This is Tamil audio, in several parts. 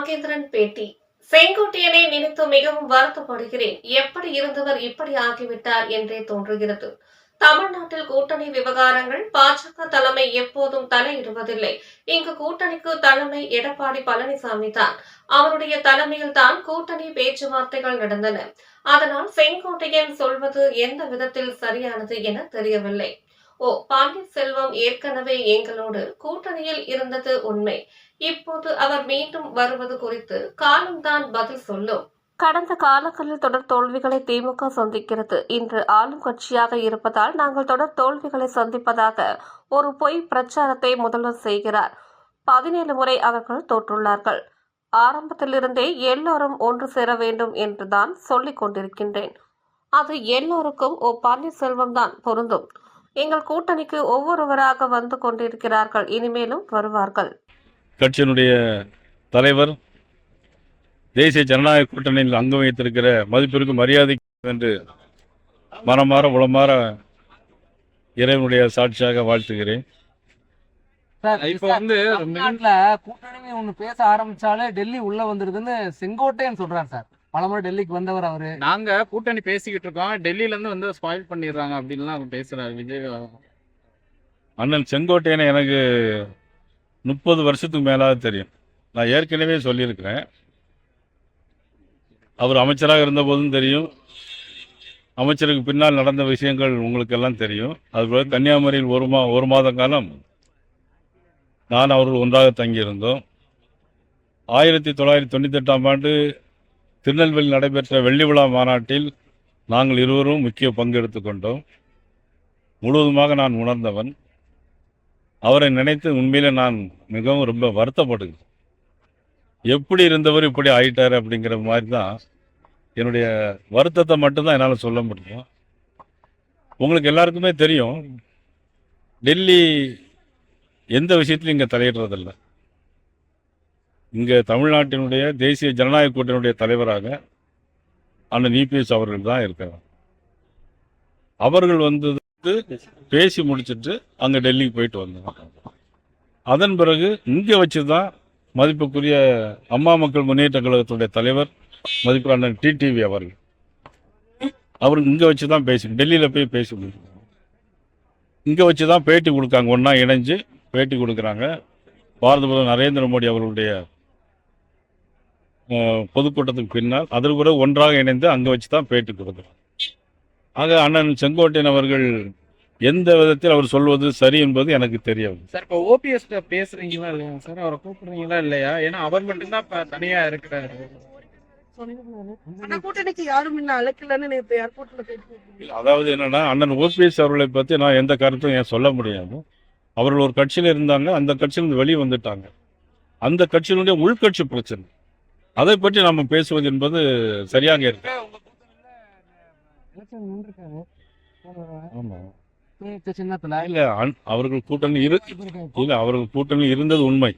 நாகேந்திரன் பேட்டி. செங்கோட்டையனை நினைத்து மிகவும் வருத்தப்படுகிறேன். எப்படி இருந்தவர் இப்படி ஆகிவிட்டார் என்றே தோன்றுகிறது. தமிழ்நாட்டில் கூட்டணி விவகாரங்கள் பாஜக தலைமை எப்போதும் தலையிடுவதில்லை. இங்கு கூட்டணிக்கு தலைமை எடப்பாடி பழனிசாமி தான். அவருடைய தலைமையில் தான் கூட்டணி பேச்சுவார்த்தைகள் நடந்தன. அதனால் செங்கோட்டையன் சொல்வது எந்த விதத்தில் சரியானது என தெரியவில்லை. பன்னீர்செல்வம் ஏற்கனவே எங்களோடு கூட்டணியில் இருந்தது உண்மை. இப்போது அவர் மீண்டும் வருவது குறித்து காலம்தான் பதில் சொல்லும். கடந்த காலங்களில் தொடர் தோல்விகளை திமுக சந்திக்கிறது. இன்று ஆளும் கட்சியாக இருப்பதால் நாங்கள் தொடர் தோல்விகளை சந்திப்பதாக ஒரு பொய் பிரச்சாரத்தை முதல்வர் செய்கிறார். 17 முறை அவர்கள் தோற்றுள்ளார்கள். ஆரம்பத்திலிருந்தே எல்லோரும் ஒன்று சேர வேண்டும் என்றுதான் சொல்லிக் கொண்டிருக்கின்றேன். அது எல்லோருக்கும் பன்னீர்செல்வம் தான் பொருந்தும். எங்கள் கூட்டணிக்கு ஒவ்வொருவராக வந்து கொண்டிருக்கிறார்கள். இனிமேலும் வருவார்கள். கட்சியினுடைய தலைவர் தேசிய ஜனநாயக கூட்டணியில் அங்கம் வைத்திருக்கிற மதிப்பிற்கு மரியாதை என்று மனமாற உளமாற இறைவனுடைய சாட்சியாக வாழ்த்துகிறேன். இப்ப தமிழ்நாட்டுல கூட்டணி ஒண்ணு பேச ஆரம்பிச்சாலே டெல்லி உள்ள வந்துருதுன்னு செங்கோட்டையன் சொல்றாரு சார். பலமுறை டெல்லிக்கு வந்தவர் அவரு. நாங்க கூட்டணி பேசிக்கிட்டு இருக்கோம், டெல்லியில இருந்து வந்து ஸ்பாயில் பண்ணிடுறாங்க அப்படின்லாம் அவர் பேசுறாரு. விஜய் அண்ணன் செங்கோட்டையனை எனக்கு 30 வருஷத்துக்கு மேலாக தெரியும். நான் ஏற்கனவே சொல்லியிருக்கிறேன். அவர் அமைச்சராக இருந்த போதும் தெரியும், அமைச்சருக்கு பின்னால் நடந்த விஷயங்கள் உங்களுக்கு எல்லாம் தெரியும். அதுபோல கன்னியாகுமரியில் ஒரு மாத காலம் நான் அவர்கள் ஒன்றாக தங்கியிருந்தோம். 1998ஆம் ஆண்டு திருநெல்வேலியில் நடைபெற்ற வெள்ளி விழா மாநாட்டில் நாங்கள் இருவரும் முக்கிய பங்கு எடுத்துக்கொண்டோம். முழுவதுமாக நான் உணர்ந்தவன். அவரை நினைத்து உண்மையில நான் மிகவும் ரொம்ப வருத்தப்படுகிறேன். எப்படி இருந்தவர் இப்படி ஆயிட்டார் அப்படிங்கிற மாதிரி தான் என்னுடைய வருத்தத்தை மட்டும்தான் என்னால் சொல்ல முடியும். உங்களுக்கு எல்லாருக்குமே தெரியும், டெல்லி எந்த விஷயத்திலும் இங்கே தலையிடுறதில்லை. இங்கே தமிழ்நாட்டினுடைய தேசிய ஜனநாயக கூட்டணியுடைய தலைவராக அண்ணன் இபிஎஸ் அவர்கள் தான் இருக்கிறார். அவர்கள் வந்தது பேசி முடிச்சுட்டு அங்கே டெல்லிக்கு போயிட்டு வந்தாங்க. அதன் பிறகு இங்கே வச்சு தான் மதிப்புக்குரிய அம்மா மக்கள் முன்னேற்ற கழகத்துடைய தலைவர் மதிப்பு அண்ணன் டிடிவி அவர்கள் இங்கே வச்சு தான் டெல்லியில் போய் பேசி கொடுக்குறாங்க. இங்கே வச்சு தான் பேட்டி கொடுக்காங்க, ஒன்றா இணைஞ்சு பேட்டி கொடுக்குறாங்க. பாரத பிரதமர் நரேந்திர மோடி அவர்களுடைய பொதுக்கூட்டத்துக்கு பின்னால் அதற்கு பிறகு ஒன்றாக இணைந்து அங்கே வச்சு தான் பேட்டி கொடுக்குறாங்க. ஆக அண்ணன் செங்கோட்டையன் அவர்கள் எந்த விதத்தில் அவர் சொல்வது சரி என்பது எனக்கு தெரியவில்லை. சார், இப்போ ஓபிஎஸ் பேசுறீங்களா இல்லையா சார்? அவரை கூப்பிடுறீங்களா இல்லையா? ஏன்னா அவர் மட்டும்தான் இப்போ தனியா இருக்கிறாரு. கூட்டணிக்கு யாரும் இல்ல அழைக்கலன்னு அதாவது என்னன்னா, அண்ணன் ஓபிஎஸ் அவர்களை பற்றி நான் எந்த கருத்தும் ஏன் சொல்ல முடியாது. அவர்கள் ஒரு கட்சியில் இருந்தாங்க, அந்த கட்சியிலிருந்து வெளியே வந்துட்டாங்க. அந்த கட்சியினுடைய உள்கட்சி பிரச்சனை, அதை பற்றி நம்ம பேசுவது என்பது சரியாக இருக்கு. அவர்கள் கூட்டணி இருந்தது உண்மை.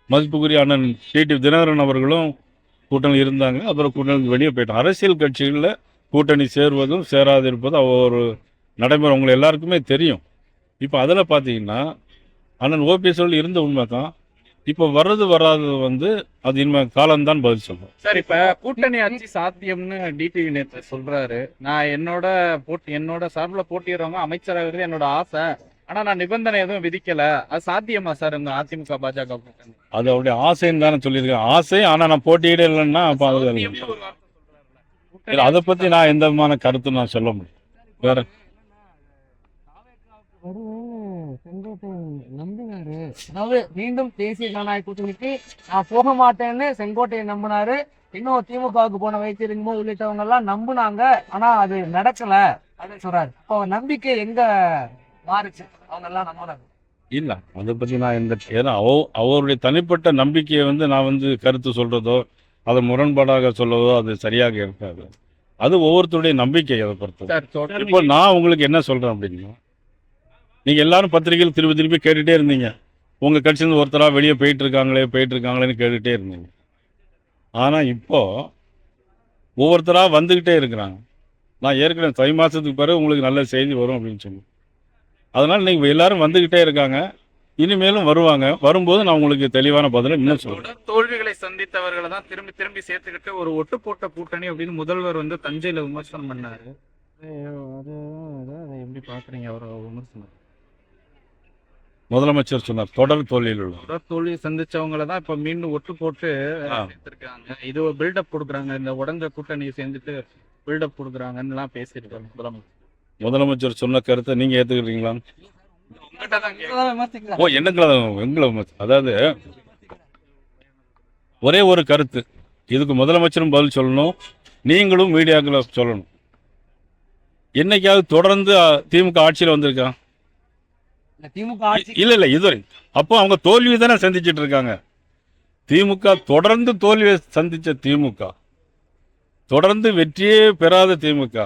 மதிப்புக்குரிய அண்ணன் டிடிவி தினகரன் அவர்களும் கூட்டணி இருந்தாங்க. அப்புறம் கூட்டணி வெளியே போயிட்டாங்க. அரசியல் கட்சிகளில் கூட்டணி சேருவதும் சேராது இருப்பதும் ஒரு நடைமுறை உங்களை எல்லாருக்குமே தெரியும். இப்போ அதில் பார்த்தீங்கன்னா அண்ணன் ஓபிஎஸ் இருந்த உண்மை தான். இப்போ வர்றது வராது அது இனிமே காலம்தான் பதில் சொல்லும். சார், இப்ப கூட்டணி ஆட்சி சாத்தியம்னு டிடிவி நேற்று சொல்றாரு. நான் என்னோட சார்பில் போட்டிடுறவங்க அமைச்சராகிறது என்னோட ஆசை, ஆனா நான் நிபந்தனை எதுவும் விதிக்கல. அது சாத்தியமா சார் இந்த அதிமுக பாஜக கூட்டணி? அது அவருடைய ஆசைன்னு தானே சொல்லியிருக்கேன். ஆசை, ஆனா நான் போட்டியிட இல்லைன்னா அதை பத்தி நான் எந்த விதமான கருத்து நான் சொல்ல முடியும். வேற நம்பினாரு, அதாவது மீண்டும் தேசிய ஜனநாயக கூட்டணிக்கு நான் போக மாட்டேன்னு செங்கோட்டையன் நம்பினாரு. இன்னும் திமுகவுக்கு போன வைத்திருந்தோ உள்ளிட்டவங்க எல்லாம் நம்புனாங்க. ஆனா அது நடக்கல அப்படின்னு சொல்றாரு. இப்போ நம்பிக்கை எங்க மாறுச்சு? அவங்க எல்லாம் நம்பினாங்க இல்ல, அதை பத்தி நான் ஏன்னா அவருடைய தனிப்பட்ட நம்பிக்கையை நான் கருத்து சொல்றதோ அதை முரண்பாடாக சொல்லவோ அது சரியாக இருக்காது. அது ஒவ்வொருத்தருடைய நம்பிக்கை. அதை பொறுத்து இப்போ நான் உங்களுக்கு என்ன சொல்றேன் அப்படின்னா, நீங்க எல்லாரும் பத்திரிகையில் திருப்பி கேட்டுட்டே இருந்தீங்க, உங்க கட்சியிலிருந்து ஒருத்தரா வெளியே போயிட்டு இருக்காங்களேன்னு கேட்டுட்டே இருந்தீங்க. ஆனா இப்போ ஒவ்வொருத்தரா வந்துகிட்டே இருக்கிறாங்க. நான் ஏற்கனவே தை மாசத்துக்கு பிறகு உங்களுக்கு நல்ல செய்தி வரும் அப்படின்னு சொல்லி, அதனால நீங்க எல்லாரும் வந்துகிட்டே இருக்காங்க. இனிமேலும் வருவாங்க. வரும்போது நான் உங்களுக்கு தெளிவான பதிலை இன்னும் சொல்றேன். தோல்விகளை சந்தித்தவர்களை தான் திரும்பி திரும்பி சேர்த்துக்கிட்டு ஒரு ஒட்டு போட்ட கூட்டணி அப்படின்னு முதல்வர் வந்து தஞ்சையில விமர்சனம் பண்ணாரு. அது அதை எப்படி பாக்குறீங்க அவரோட விமர்சனம்? முதலமைச்சர் சொன்னார் தொடர் தோல்வியில் உள்ள தொடர் தோல்வி சந்திச்சவங்களை தான் இப்ப மீண்டும் ஒட்டு போட்டு சேர்த்திருக்காங்க. இது ஒரு பில்டப் கொடுக்குறாங்க, இந்த உடஞ்ச கூட்டணியை சேர்ந்துட்டு பில்டப் கொடுக்குறாங்கன்னு எல்லாம் பேசியிருக்காங்க முதலமைச்சர். முதலமைச்சர் சொன்ன கருத்தை நீங்க ஏத்துக்கிறீங்களா? உங்ககிட்ட தான் கேக்குறேன். ஓ எங்களை அதாவது ஒரே ஒரு கருத்து, இதுக்கு முதலமைச்சரும் பதில் சொல்லணும், நீங்களும் மீடியாக்களை சொல்லணும். என்னைக்காவது தொடர்ந்து திமுக ஆட்சியில் வந்திருக்கா? திமுக ஆட்சி இல்ல இதுவரை. அப்போ அவங்க தோல்வி தானே சந்திச்சிட்டு இருக்காங்க. திமுக தொடர்ந்து தோல்வியை சந்திச்ச திமுக, தொடர்ந்து வெற்றியே பெறாத திமுக,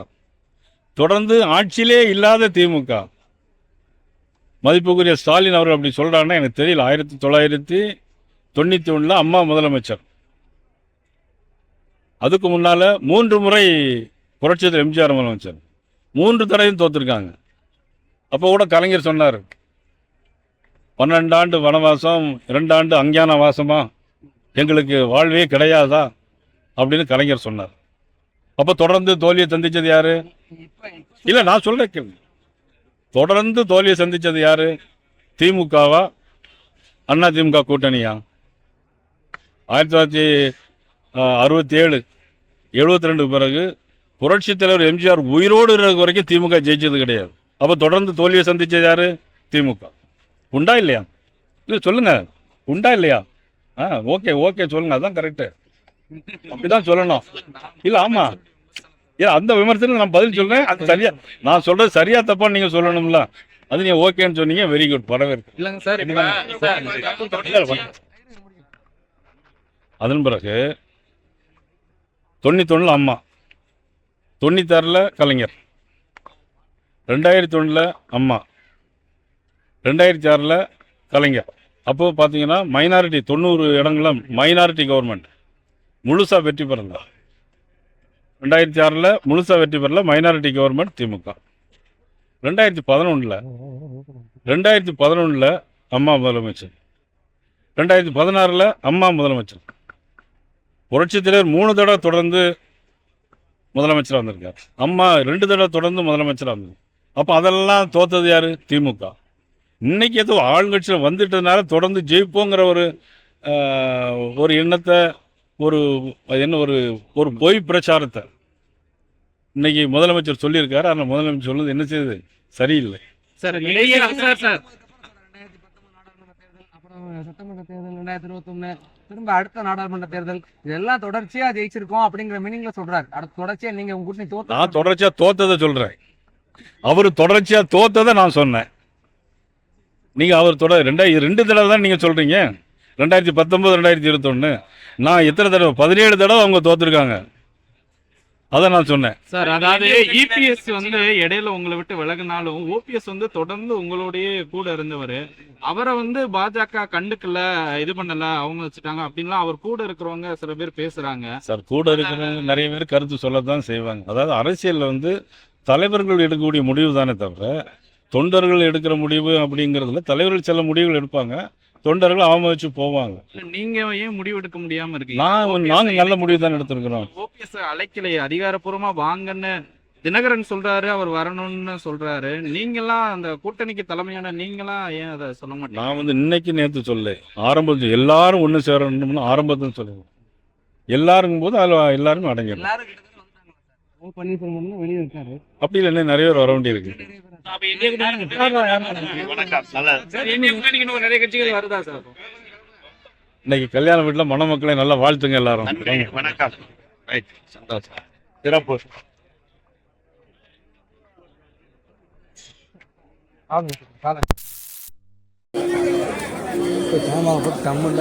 தொடர்ந்து ஆட்சியிலே இல்லாத திமுக. மதிப்புக்குரிய ஸ்டாலின் அவர்கள் அப்படி சொல்றாருன்னா எனக்கு தெரியல. 1991 அம்மா முதலமைச்சர். அதுக்கு முன்னால 3 முறை புரட்சியாளர் எம்ஜிஆர் முதலமைச்சர், 3 தடவையும் தோத்துருக்காங்க. அப்போ கூட கலைஞர் சொன்னார், 12 ஆண்டு வனவாசம் 2 ஆண்டு அஞ்ஞான வாசமா, எங்களுக்கு வாழ்வே கிடையாதா அப்படின்னு கலைஞர் சொன்னார். அப்போ தொடர்ந்து தோல்வியை சந்திச்சது யாரு? இல்ல நான் சொல்றேன் கேள்வி. தொடர்ந்து தோல்வியை சந்திச்சது யாரு? திமுகவா அண்ணா திமுக கூட்டணியா? 1967 72 பிறகு புரட்சித் தலைவர் எம்ஜிஆர் உயிரோடு இருக்கிற வரைக்கும் திமுக ஜெயிச்சது கிடையாது. அப்போ தொடர்ந்து தோல்வியை சந்திச்சது யாரு? திமுக. உண்டா இல்லையா? இல்லை சொல்லுங்க, உண்டா இல்லையா? ஓகே சொல்லுங்க, அதான் கரெக்டு, அப்படிதான் சொல்லணும். இல்லை ஆமா, ஏன் அந்த விமர்சனம் நான் பதில் சொல்றேன், அது சரியா நான் சொல்றது சரியா தப்பா நீங்க சொல்லணும்ல. அது நீங்க ஓகேன்னு சொன்னீங்க, வெரி குட், வரவேற்பு. இல்லைங்க சார். அதன் பிறகு 91 அம்மா, 96 கலைஞர், 2001 அம்மா, 2006 கலைஞர். அப்போ பார்த்தீங்கன்னா மைனாரிட்டி 90 இடங்கள மைனாரிட்டி கவர்மெண்ட் முழுசா வெற்றி பெறல. 2006 முழுசா வெற்றி பெறல மைனாரிட்டி கவர்மெண்ட் திமுக. 2011 அம்மா முதலமைச்சர், 2016 அம்மா முதலமைச்சர். புரட்சி தலைவர் 3 தடவை தொடர்ந்து முதலமைச்சராக வந்திருக்கார். அம்மா 2 தடவை தொடர்ந்து முதலமைச்சராக வந்திருக்கு. அப்போ அதெல்லாம் தோத்தது யாரு? திமுக. இன்னைக்கு ஏதோ ஆளுங்கட்சியில் வந்துட்டதுனால தொடர்ந்து ஜெயிப்போங்கிற ஒரு எண்ணத்தை, ஒரு ஒரு பொய் பிரச்சாரத்தை இன்னைக்கு முதலமைச்சர் சொல்லியிருக்காரு. ஆனால் முதலமைச்சர் சொல்லுது என்ன செய்யுது? சரியில்லை சார். அப்புறம் சட்டமன்ற தேர்தல் 2021, திரும்ப அடுத்த நாடாளுமன்ற தேர்தல், இதெல்லாம் தொடர்ச்சியா ஜெயிச்சிருக்கோம் அப்படிங்கிற மீனிங்ல சொல்றாரு. அடுத்த தொடர்ச்சியா நீங்க உங்க கூட்டணி நான் தொடர்ச்சியா தோத்ததை சொல்றேன், அவரு தொடர்ச்சியா தோத்ததை நான் சொன்னேன். நீங்க அவர் 2 தடவை தான் நீங்க சொல்றீங்க. 2019 2021 நான் எத்தனை தடவை? 17 தடவை அவங்க தோத்துருக்காங்க. அதை நான் சொன்னேன் சார். அதாவது இபிஎஸ் வந்து இடையில உங்களை விட்டு விலகினாலும் ஓபிஎஸ் வந்து தொடர்ந்து உங்களுடைய கூட இருந்தவர். அவரை வந்து பாஜக கண்டுக்கல, இது பண்ணல, அவங்க வச்சுட்டாங்க அப்படின்லாம் அவர் கூட இருக்கிறவங்க சில பேர் பேசுறாங்க சார். கூட இருக்கிற நிறைய பேர் கருத்து சொல்லத்தான் செய்வாங்க. அதாவது அரசியல்ல வந்து தலைவர்கள் எடுக்கக்கூடிய முடிவு தானே தவிர தொண்டர்கள் எடுக்கிற முடிவு அப்படிங்கிறதுல தலைவர்கள் சில முடிவுகள் எடுப்பாங்க, தொண்டர்கள் அவமதிச்சு போவாங்க. நீங்க ஏன் முடிவு எடுக்க முடியாம இருக்கீங்க? நாங்க நல்ல முடிவு தான் எடுத்திருக்கிறோம். ஓபிஎஸ் அழைக்கலையே, அதிகாரப்பூர்வமா வாங்கன்னு தினகரன் சொல்றாரு, அவர் வரணும்னு சொல்றாரு. நீங்கெல்லாம் அந்த கூட்டணிக்கு தலைமையான நீங்களாம் ஏன் அதை சொல்ல மாட்டீங்க? நான் வந்து இன்னைக்கு நேற்று சொல்ல ஆரம்பத்தில் எல்லாரும் ஒன்று சேரணும்னு ஆரம்பத்தில் சொல்லுவேன். எல்லாருக்கும் போது அதில் எல்லாருமே அடங்கிடும். வெளியே இருக்காரு. அப்படி இல்லை, நிறைய பேர் வர வேண்டியிருக்கு. நிறைய கட்சிகள் வருதா சார்? இன்னைக்கு கல்யாண வீட்டுல மணமக்களை நல்லா வாழ்த்துங்க எல்லாரும். வணக்கம். சந்தோஷம், சிறப்பு. தமிழ்